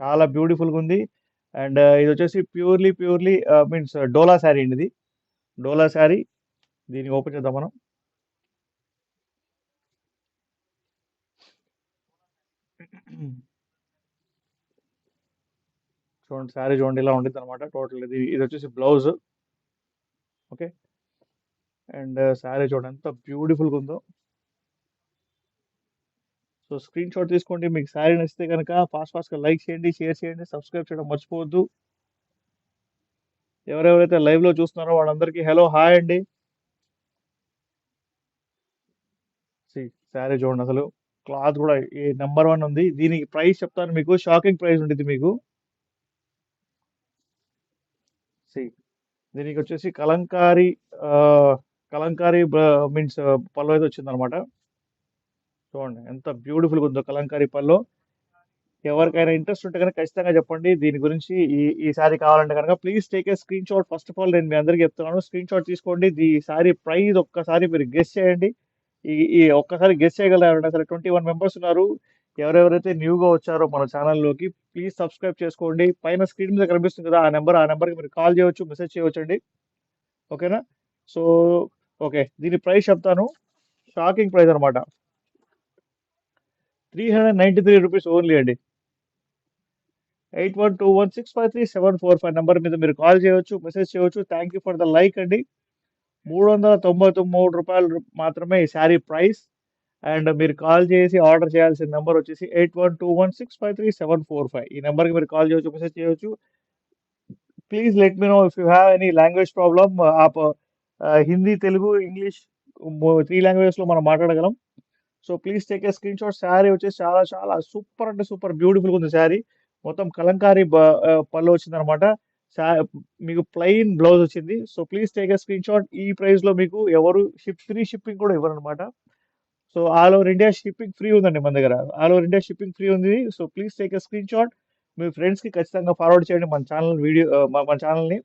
చాలా బ్యూటిఫుల్గా ఉంది. అండ్ ఇది వచ్చేసి ప్యూర్లీ మీన్స్ డోలా శారీ అండి. ఇది డోలా శారీ. దీన్ని ఓపెన్ చేద్దాం మనం. చూడండి శారీ చూడండి, ఇలా ఉంటుంది అనమాట టోటల్. ఇది వచ్చేసి బ్లౌజ్. ఓకే. అండ్ శారీ చూడండి ఎంత బ్యూటిఫుల్గా ఉందో. సో స్క్రీన్ షాట్ తీసుకోండి. మీకు శారీ నచ్చితే కనుక ఫాస్ట్గా లైక్ చేయండి, షేర్ చేయండి, సబ్స్క్రైబ్ చేయడం మర్చిపోవద్దు. ఎవరెవరైతే లైవ్లో చూస్తున్నారో వాళ్ళందరికీ హలో హాయ్ అండి. శారీ చూడండి అసలు. క్లాత్ కూడా ఈ నెంబర్ 1 ఉంది. దీనికి ప్రైస్ చెప్తాను మీకు, షాకింగ్ ప్రైస్ ఉంటుంది మీకు. సి దీనికి వచ్చేసి ఆ, కలంకారీ మీన్స్ పళ్ళు అయితే వచ్చింది అనమాట. చూడండి ఎంత బ్యూటిఫుల్గా ఉందో కలంకారీ పళ్ళు. ఎవరికైనా ఇంట్రెస్ట్ ఉంటే కనుక ఖచ్చితంగా చెప్పండి దీని గురించి. ఈ సారీ కావాలంటే కనుక please take a screen shot. First of all నేను మీ అందరికీ చెప్తున్నాను, స్క్రీన్ షాట్ తీసుకోండి. ఈ సారీ ప్రైస్ ఒక్కసారి మీరు గెస్ చేయండి. ఈ ఒక్కసారి గెస్ చేయగలరంటే అసలు 21 మెంబర్స్ ఉన్నారు. ఎవరెవరైతే న్యూగా వచ్చారో మన ఛానల్లోకి ప్లీజ్ సబ్స్క్రైబ్ చేసుకోండి. పైన స్క్రీన్ మీద కనిపిస్తుంది కదా ఆ నెంబర్కి మీరు కాల్ చేయవచ్చు, మెసేజ్ చేయవచ్చు అండి. ఓకేనా? సో ఓకే, దీని ప్రైస్ చెప్తాను. షాకింగ్ ప్రైస్ అనమాట. 393 రూపీస్ ఓన్లీ అండి. 8121653745 నెంబర్ మీద మీరు కాల్ చేయవచ్చు, మెసేజ్ చేయవచ్చు. Thank you for the like అండి. 399 రూపాయలు మాత్రమే ఈ శారీ ప్రైస్. అండ్ మీరు కాల్ చేసి ఆర్డర్ చేయాల్సిన నెంబర్ వచ్చేసి 8121653745. ఈ నెంబర్కి మీరు కాల్ చేయవచ్చు, మెసేజ్ చేయవచ్చు. Please let me know if you have any language problem. Hindi, Telugu, English 3 లాంగ్వేజెస్లో మనం మాట్లాడగలం. So please take a screenshot. Sari వచ్చేసి చాలా చాలా సూపర్ అంటే సూపర్ బ్యూటిఫుల్గా ఉంది శారీ. మొత్తం కలంకారీ పళ్ళు వచ్చింది అనమాట. మీకు ప్లెయిన్ బ్లౌజ్ వచ్చింది. So please take a screenshot. ఈ ప్రైస్ లో మీకు ఎవరు ఫ్రీ షిప్పింగ్ కూడా ఇవ్వరు అనమాట. So all over India shipping free ఉందండి మన దగ్గర. All over India shipping free ఉంది. So please take a screenshot. మీ ఫ్రెండ్స్ కి ఖచ్చితంగా ఫార్వర్డ్ చేయండి మన ఛానల్ వీడియో, మన ఛానల్ని.